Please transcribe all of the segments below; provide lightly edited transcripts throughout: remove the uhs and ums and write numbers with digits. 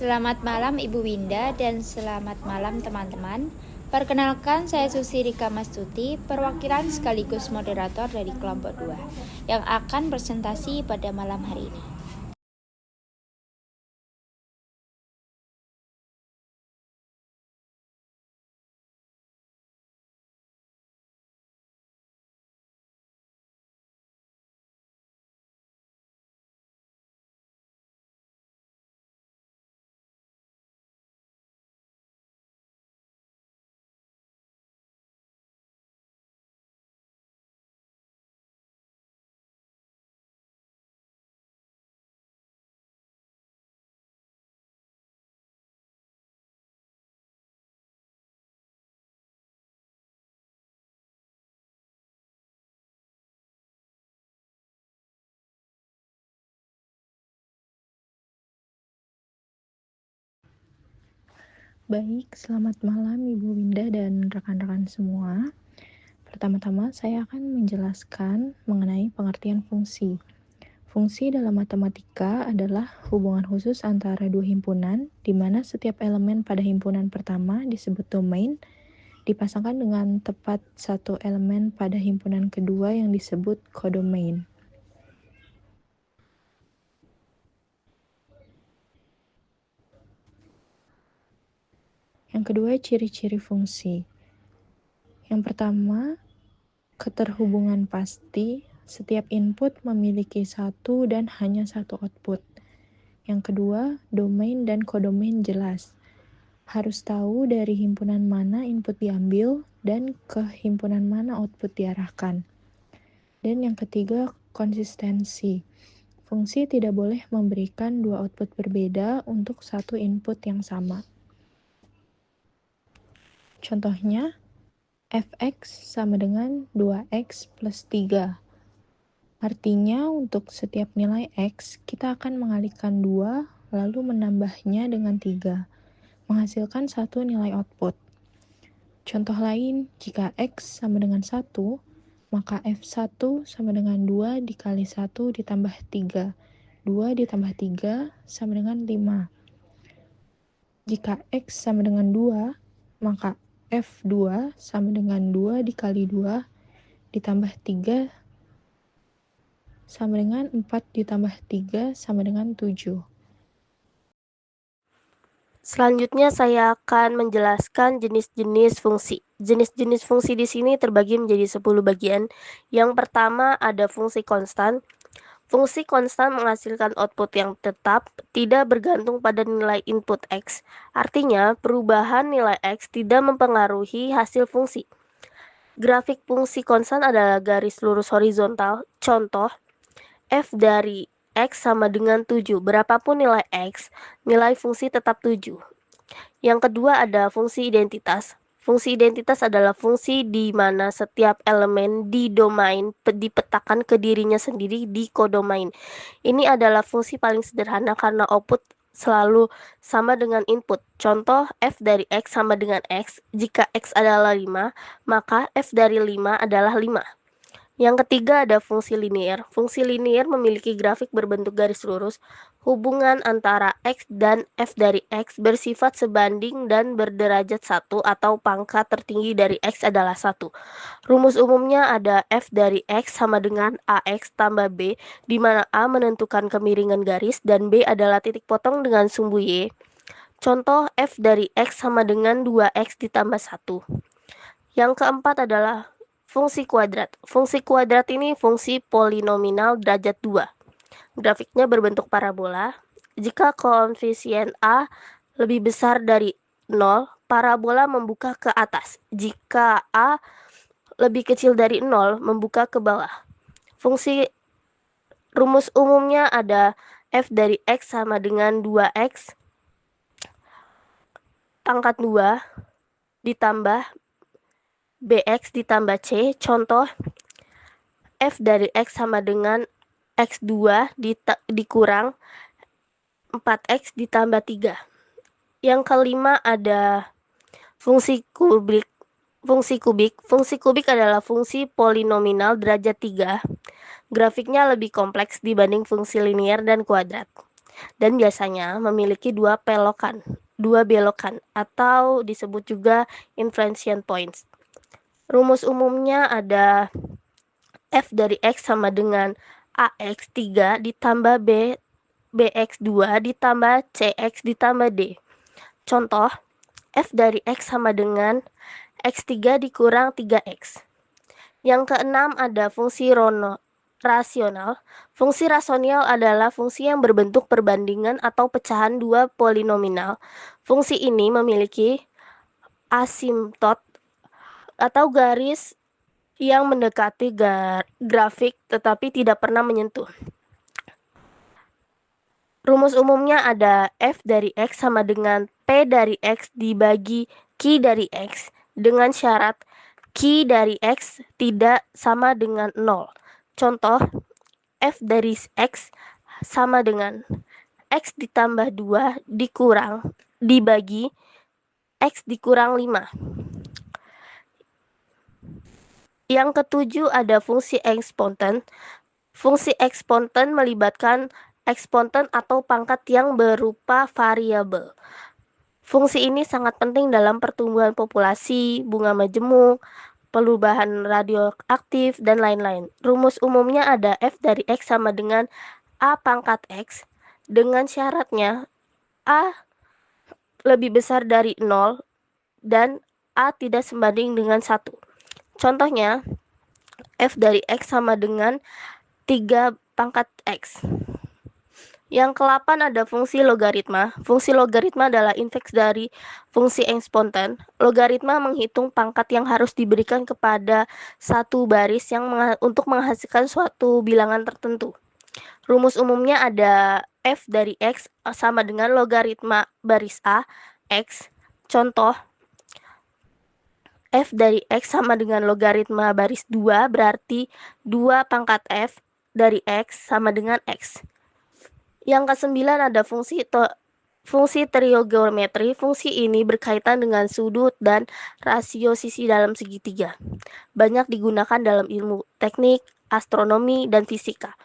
Selamat malam Ibu Winda dan selamat malam teman-teman. Perkenalkan, saya Susi Rika Mastuti, perwakilan sekaligus moderator dari kelompok 2 yang akan presentasi pada malam hari ini. Baik, selamat malam Ibu Winda dan rekan-rekan semua. Pertama-tama saya akan menjelaskan mengenai pengertian fungsi. Fungsi dalam matematika adalah hubungan khusus antara dua himpunan, di mana setiap elemen pada himpunan pertama disebut domain, dipasangkan dengan tepat satu elemen pada himpunan kedua yang disebut kodomain. Yang kedua, ciri-ciri fungsi. Yang pertama, keterhubungan pasti, setiap input memiliki satu dan hanya satu output. Yang kedua, domain dan kodomain jelas. Harus tahu dari himpunan mana input diambil dan ke himpunan mana output diarahkan. Dan yang ketiga, konsistensi. Fungsi tidak boleh memberikan dua output berbeda untuk satu input yang sama. Contohnya, fx sama dengan 2x plus 3. Artinya, untuk setiap nilai x, kita akan mengalihkan 2, lalu menambahnya dengan 3, menghasilkan satu nilai output. Contoh lain, jika x sama dengan 1, maka f1 sama dengan 2 dikali 1 ditambah 3. 2 ditambah 3 sama dengan 5. Jika x sama dengan 2, maka f2 sama dengan 2 dikali 2 ditambah 3 sama dengan 4 ditambah 3 sama dengan 7. Selanjutnya saya akan menjelaskan jenis-jenis fungsi. Jenis-jenis fungsi di sini terbagi menjadi 10 bagian. Yang pertama ada fungsi konstan. Fungsi konstan menghasilkan output yang tetap, tidak bergantung pada nilai input X. Artinya, perubahan nilai X tidak mempengaruhi hasil fungsi. Grafik fungsi konstan adalah garis lurus horizontal. Contoh, f dari X sama dengan 7. Berapapun nilai X, nilai fungsi tetap 7. Yang kedua ada fungsi identitas. Fungsi identitas adalah fungsi di mana setiap elemen di domain dipetakan ke dirinya sendiri di kodomain. Ini adalah fungsi paling sederhana karena output selalu sama dengan input. Contoh, f dari x sama dengan x. Jika x adalah 5, maka f dari 5 adalah 5. Yang ketiga ada fungsi linier. Fungsi linier memiliki grafik berbentuk garis lurus. Hubungan antara x dan f dari x bersifat sebanding dan berderajat 1 atau pangkat tertinggi dari x adalah 1. Rumus umumnya ada f dari x sama dengan ax tambah b, di mana a menentukan kemiringan garis dan b adalah titik potong dengan sumbu y. Contoh, f dari x sama dengan 2x ditambah 1. Yang keempat adalah fungsi kuadrat. Fungsi kuadrat ini fungsi polinominal derajat 2. Grafiknya berbentuk parabola. Jika koefisien A lebih besar dari 0, parabola membuka ke atas. Jika A lebih kecil dari 0, membuka ke bawah. Fungsi rumus umumnya ada f dari x sama dengan 2x pangkat 2 ditambah bx ditambah c. Contoh, f dari x sama dengan x2 dikurang 4x ditambah 3. Yang kelima ada fungsi kubik. Fungsi kubik adalah fungsi polinominal derajat 3. Grafiknya lebih kompleks dibanding fungsi linier dan kuadrat. dan biasanya memiliki dua belokan atau disebut juga inflection points. Rumus umumnya ada f dari x sama dengan ax 3 ditambah bx2 ditambah cx ditambah d. Contoh, f dari x sama dengan x3 dikurang 3x. Yang keenam ada fungsi rasional. Fungsi rasional adalah fungsi yang berbentuk perbandingan atau pecahan dua polinomial. Fungsi ini memiliki asimptot atau garis yang mendekati grafik tetapi tidak pernah menyentuh. Rumus umumnya ada f dari x sama dengan p dari x dibagi q dari x dengan syarat q dari x tidak sama dengan 0. Contoh, f dari x sama dengan x ditambah 2 dibagi x dikurang 5. Yang ketujuh ada fungsi eksponen. Fungsi eksponen melibatkan eksponen atau pangkat yang berupa variabel. Fungsi ini sangat penting dalam pertumbuhan populasi, bunga majemuk, perubahan radioaktif, dan lain-lain. Rumus umumnya ada f dari x sama dengan a pangkat x dengan syaratnya a lebih besar dari 0 dan a tidak sebanding dengan 1. Contohnya, f dari x sama dengan 3 pangkat x. Yang ke-8 ada fungsi logaritma. Fungsi logaritma adalah invers dari fungsi eksponen. Logaritma menghitung pangkat yang harus diberikan kepada satu baris untuk menghasilkan suatu bilangan tertentu. Rumus umumnya ada f dari x sama dengan logaritma baris a, x. Contoh, f dari x sama dengan logaritma baris 2 berarti 2 pangkat f dari x sama dengan x. Yang ke-9 ada fungsi trigonometri. Fungsi ini berkaitan dengan sudut dan rasio sisi dalam segitiga. Banyak digunakan dalam ilmu teknik, astronomi, dan fisika.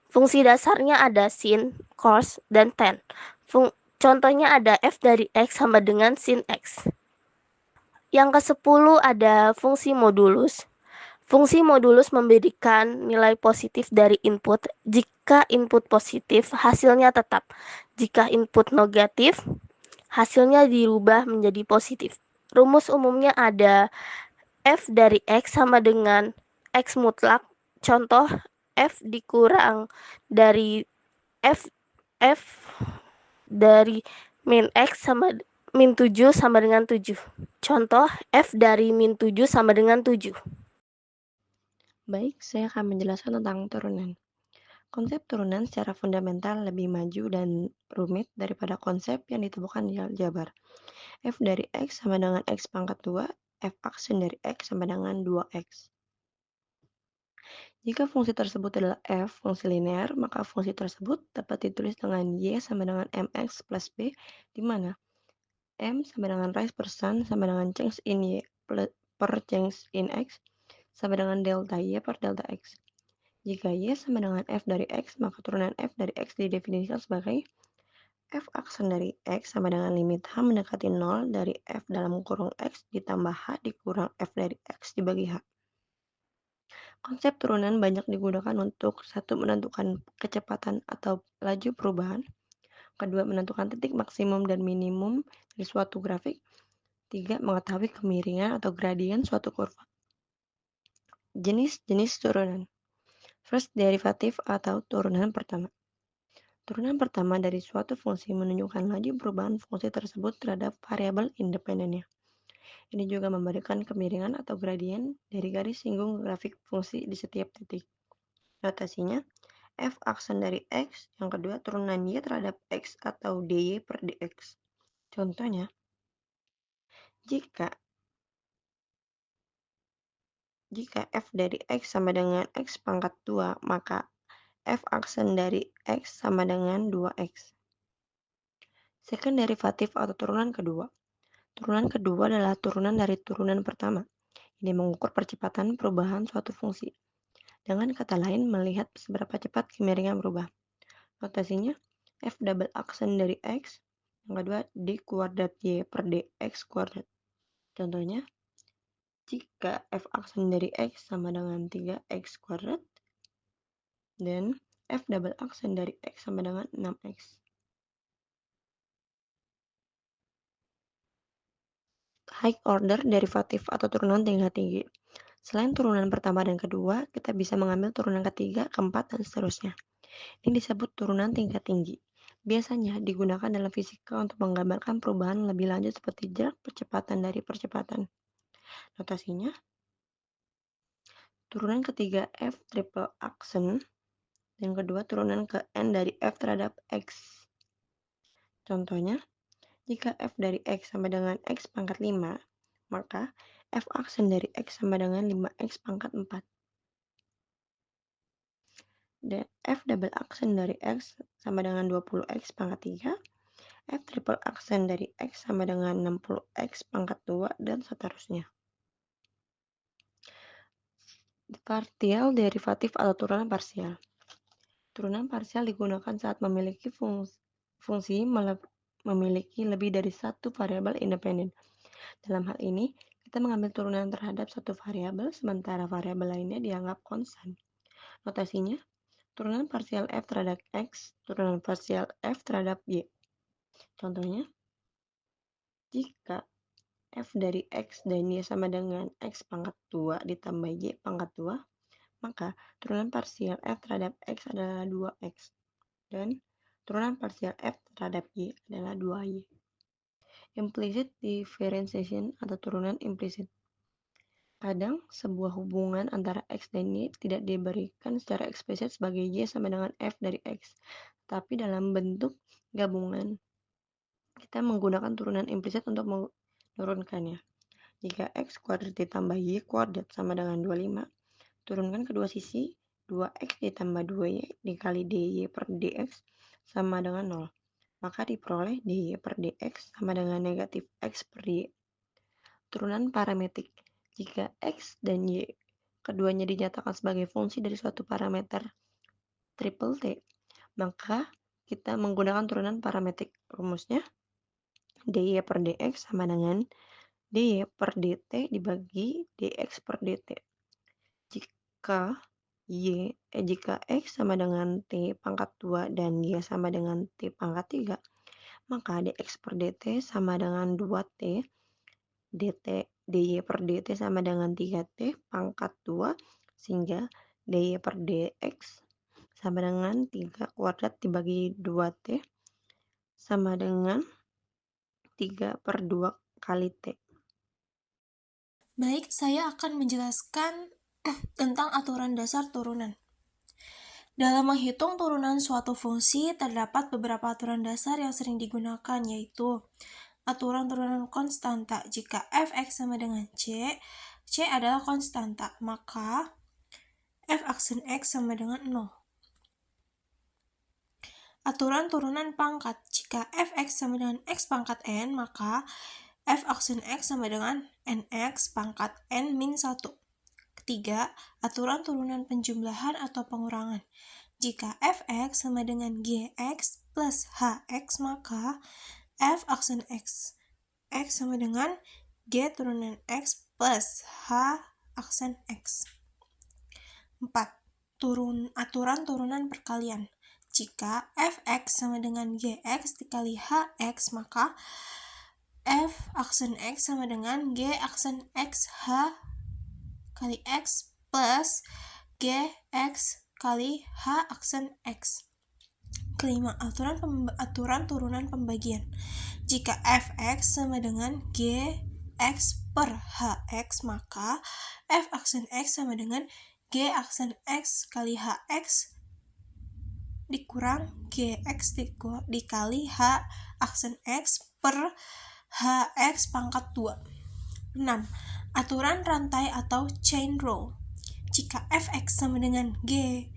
Fungsi dasarnya ada sin, cos, dan tan. Contohnya ada f dari x sama dengan sin x. Yang ke-10 ada fungsi modulus. Fungsi modulus memberikan nilai positif dari input. Jika input positif, hasilnya tetap. Jika input negatif, hasilnya dirubah menjadi positif. Rumus umumnya ada f dari x sama dengan x mutlak. Contoh, f dikurang dari f dari min x sama min 7 sama dengan 7. Contoh, f dari min 7 sama dengan 7. Baik, saya akan menjelaskan tentang turunan. Konsep turunan secara fundamental lebih maju dan rumit daripada konsep yang ditemukan di aljabar. F dari X sama dengan X pangkat 2, F aksen dari X sama dengan 2X. Jika fungsi tersebut adalah F, fungsi linear, maka fungsi tersebut dapat ditulis dengan Y sama dengan MX plus B, di mana M sama dengan rise per sun sama dengan change in Y per change in X, sama dengan delta Y per delta X. Jika Y sama dengan F dari X, maka turunan F dari X didefinisikan sebagai F aksen dari X sama dengan limit H mendekati 0 dari F dalam kurung X ditambah H dikurang F dari X dibagi H. Konsep turunan banyak digunakan untuk satu, menentukan kecepatan atau laju perubahan. Kedua, menentukan titik maksimum dan minimum dari suatu grafik. Tiga, mengetahui kemiringan atau gradien suatu kurva. Jenis-jenis turunan. First derivative atau turunan pertama. Turunan pertama dari suatu fungsi menunjukkan laju perubahan fungsi tersebut terhadap variabel independennya. Ini juga memberikan kemiringan atau gradien dari garis singgung grafik fungsi di setiap titik. Notasinya, f aksen dari x, yang kedua turunan y terhadap x atau dy per dx. Contohnya, jika f dari x sama dengan x pangkat 2, maka f aksen dari x sama dengan 2x. Second derivative atau turunan kedua. Turunan kedua adalah turunan dari turunan pertama. Ini mengukur percepatan perubahan suatu fungsi. Dengan kata lain, melihat seberapa cepat kemiringan berubah. Notasinya, F double aksen dari X. Yang kedua, D kuadrat Y per DX kuadrat. Contohnya, jika F aksen dari X sama dengan 3X kuadrat, dan F double aksen dari X sama dengan 6X. High order derivatif atau turunan tingkat tinggi. Selain turunan pertama dan kedua, kita bisa mengambil turunan ketiga, keempat, dan seterusnya. Ini disebut turunan tingkat tinggi. Biasanya digunakan dalam fisika untuk menggambarkan perubahan lebih lanjut seperti jarak percepatan dari percepatan. Notasinya, turunan ketiga F triple aksen, dan kedua turunan ke N dari F terhadap X. Contohnya, jika F dari X sama dengan X pangkat 5, maka F aksen dari X sama dengan 5X pangkat 4. Dan F double aksen dari X sama dengan 20X pangkat 3. F triple aksen dari X sama dengan 60X pangkat 2, dan seterusnya. Partial derivatif atau turunan parsial. Turunan parsial digunakan saat memiliki fungsi memiliki lebih dari satu variabel independen. Dalam hal ini, kita mengambil turunan terhadap satu variabel, sementara variabel lainnya dianggap konstan. Notasinya, turunan parsial F terhadap X, turunan parsial F terhadap Y. Contohnya, jika F dari X dan Y sama dengan X pangkat 2 ditambah Y pangkat 2, maka turunan parsial F terhadap X adalah 2X. Dan turunan parsial F terhadap Y adalah 2Y. Implicit differentiation atau turunan implisit. Kadang sebuah hubungan antara X dan Y tidak diberikan secara eksplisit sebagai Y sama dengan F dari X, tapi dalam bentuk gabungan. Kita menggunakan turunan implisit untuk menurunkannya. Jika X kuadrat ditambah Y kuadrat sama dengan 25, turunkan kedua sisi, 2X ditambah 2Y dikali DY per DX sama dengan 0. Maka diperoleh DY per DX sama dengan negatif X per Y. Turunan parametrik. Jika X dan Y keduanya dinyatakan sebagai fungsi dari suatu parameter triple T, maka kita menggunakan turunan parametrik. Rumusnya, DY per DX sama dengan DY per DT dibagi DX per DT. Jika X sama dengan T pangkat 2 dan Y sama dengan T pangkat 3, maka DX per DT sama dengan 2T, DY per DT sama dengan 3T pangkat 2, sehingga DY per DX sama dengan 3 kuadrat dibagi 2T sama dengan 3 per 2 kali T. Baik, saya akan menjelaskan tentang aturan dasar turunan. Dalam menghitung turunan suatu fungsi, terdapat beberapa aturan dasar yang sering digunakan, yaitu aturan turunan konstanta. Jika f(x) sama dengan c adalah konstanta, maka f aksen x sama dengan 0. Aturan turunan pangkat. Jika f(x) sama dengan x pangkat n, maka f aksen x sama dengan nx pangkat n min 1. Ketiga, aturan turunan penjumlahan atau pengurangan. Jika fx sama dengan gx plus hx, maka f aksen x sama dengan g turunan x plus h aksen x. 4. Aturan turunan perkalian. Jika fx sama dengan gx dikali hx, maka f aksen x sama dengan g aksen x h kali x plus gx kali h aksen x. Kelima, aturan turunan pembagian. Jika fx sama dengan gx per hx, maka f aksen x sama dengan g aksen x kali hx dikurang gx dikali h aksen x per hx pangkat 2. 6. Aturan rantai atau chain rule. Jika fx sama dengan gh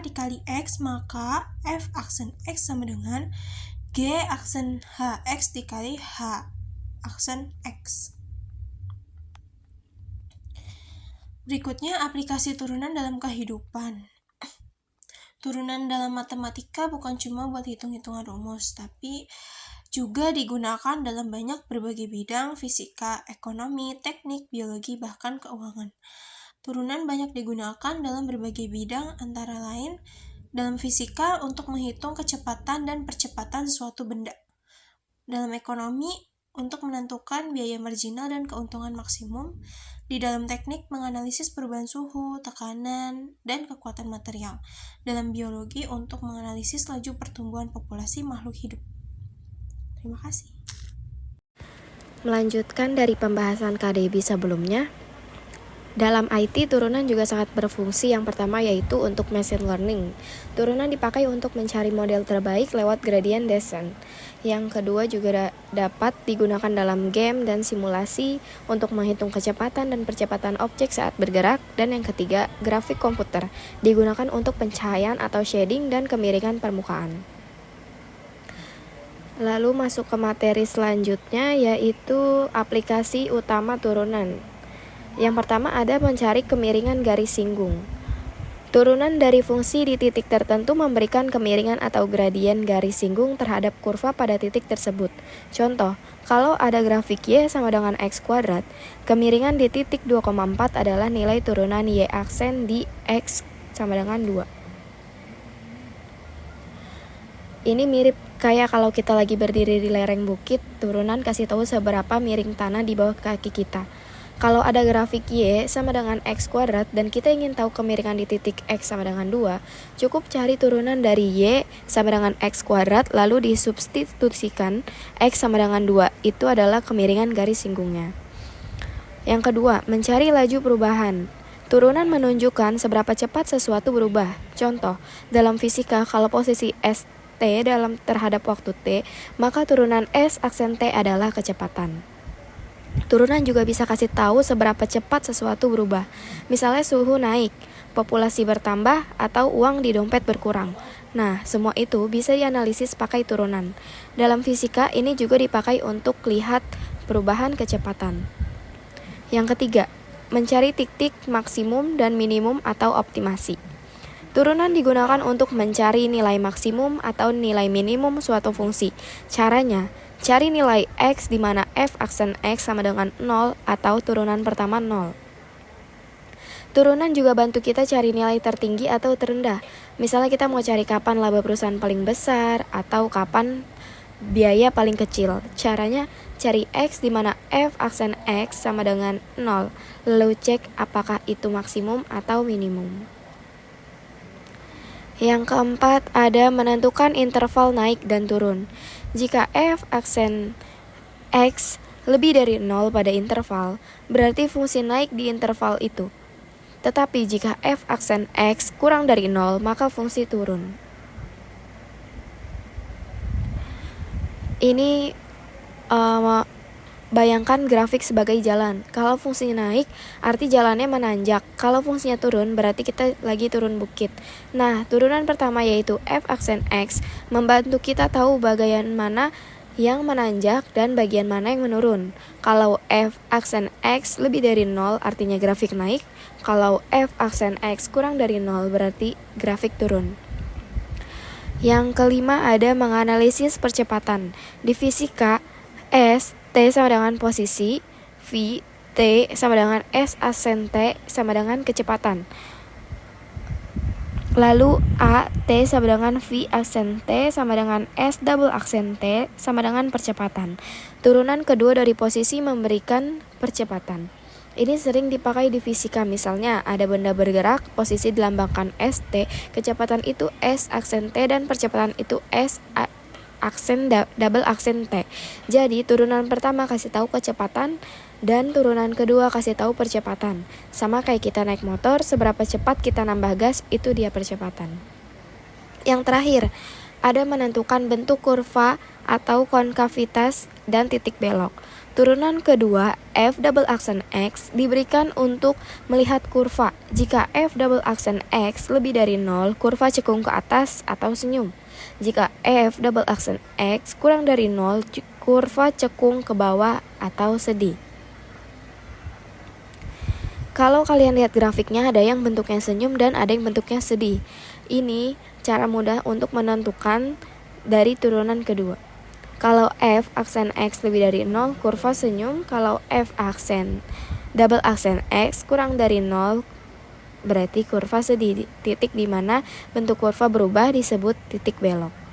dikali x, maka f aksen x sama dengan g aksen hx dikali h aksen x. Berikutnya aplikasi turunan dalam kehidupan. Turunan dalam matematika bukan cuma buat hitung-hitungan rumus, tapi juga digunakan dalam banyak berbagai bidang: fisika, ekonomi, teknik, biologi, bahkan keuangan. Turunan banyak digunakan dalam berbagai bidang, antara lain dalam fisika untuk menghitung kecepatan dan percepatan suatu benda. Dalam ekonomi untuk menentukan biaya marginal dan keuntungan maksimum. Di dalam teknik menganalisis perubahan suhu, tekanan, dan kekuatan material. Dalam biologi untuk menganalisis laju pertumbuhan populasi makhluk hidup. Terima kasih. Melanjutkan dari pembahasan KDB sebelumnya, dalam IT turunan juga sangat berfungsi. Yang pertama yaitu untuk machine learning. Turunan dipakai untuk mencari model terbaik lewat gradient descent. Yang kedua juga dapat digunakan dalam game dan simulasi untuk menghitung kecepatan dan percepatan objek saat bergerak. Dan yang ketiga, grafik komputer digunakan untuk pencahayaan atau shading dan kemiringan permukaan. Lalu masuk ke materi selanjutnya yaitu aplikasi utama turunan. Yang pertama ada mencari kemiringan garis singgung. Turunan dari fungsi di titik tertentu memberikan kemiringan atau gradien garis singgung terhadap kurva pada titik tersebut. Contoh, kalau ada grafik Y sama dengan X kuadrat, kemiringan di titik 2,4 adalah nilai turunan Y aksen di X sama dengan 2. Ini mirip kayak kalau kita lagi berdiri di lereng bukit, turunan kasih tahu seberapa miring tanah di bawah kaki kita. Kalau ada grafik Y sama dengan X kuadrat dan kita ingin tahu kemiringan di titik X sama dengan 2, cukup cari turunan dari Y sama dengan X kuadrat lalu disubstitusikan X sama dengan 2. Itu adalah kemiringan garis singgungnya. Yang kedua, mencari laju perubahan. Turunan menunjukkan seberapa cepat sesuatu berubah. Contoh, dalam fisika kalau posisi S T dalam terhadap waktu T, maka turunan S aksen T adalah kecepatan. Turunan juga bisa kasih tahu seberapa cepat sesuatu berubah. Misalnya suhu naik, populasi bertambah, atau uang di dompet berkurang. Nah, semua itu bisa dianalisis pakai turunan. Dalam fisika ini juga dipakai untuk lihat perubahan kecepatan. Yang ketiga, mencari titik maksimum dan minimum atau optimasi. Turunan digunakan untuk mencari nilai maksimum atau nilai minimum suatu fungsi. Caranya, cari nilai X di mana f aksen X sama dengan 0 atau turunan pertama 0. Turunan juga bantu kita cari nilai tertinggi atau terendah. Misalnya kita mau cari kapan laba perusahaan paling besar atau kapan biaya paling kecil. Caranya cari X di mana f aksen X sama dengan 0. Lalu cek apakah itu maksimum atau minimum. Yang keempat ada menentukan interval naik dan turun. Jika f aksen X lebih dari 0 pada interval, berarti fungsi naik di interval itu. Tetapi jika f aksen X kurang dari 0, maka fungsi turun. Ini bayangkan grafik sebagai jalan. Kalau fungsinya naik, arti jalannya menanjak. Kalau fungsinya turun, berarti kita lagi turun bukit. Nah, turunan pertama yaitu f aksen X membantu kita tahu bagian mana yang menanjak dan bagian mana yang menurun. Kalau f aksen X lebih dari 0, artinya grafik naik. Kalau f aksen X kurang dari 0, berarti grafik turun. Yang kelima ada menganalisis percepatan. Di fisika, S T sama dengan posisi, V T sama dengan S aksen T sama dengan kecepatan. Lalu A T sama dengan V aksen T sama dengan S double aksen T sama dengan percepatan. Turunan kedua dari posisi memberikan percepatan. Ini sering dipakai di fisika, misalnya ada benda bergerak, posisi dilambangkan ST, kecepatan itu S aksen T dan percepatan itu S aksen double aksen T. Jadi turunan pertama kasih tahu kecepatan dan turunan kedua kasih tahu percepatan. Sama kayak kita naik motor, seberapa cepat kita nambah gas itu dia percepatan. Yang terakhir, ada menentukan bentuk kurva atau konkavitas dan titik belok. Turunan kedua, f double aksen X diberikan untuk melihat kurva. Jika f double aksen X lebih dari 0, kurva cekung ke atas atau senyum. Jika f double aksen X kurang dari 0, kurva cekung ke bawah atau sedih. Kalau kalian lihat grafiknya, ada yang bentuknya senyum dan ada yang bentuknya sedih. Ini cara mudah untuk menentukan dari turunan kedua. Kalau F aksen X lebih dari 0, kurva senyum. Kalau F aksen double aksen X kurang dari 0, berarti kurva sedih. Titik di mana bentuk kurva berubah disebut titik belok.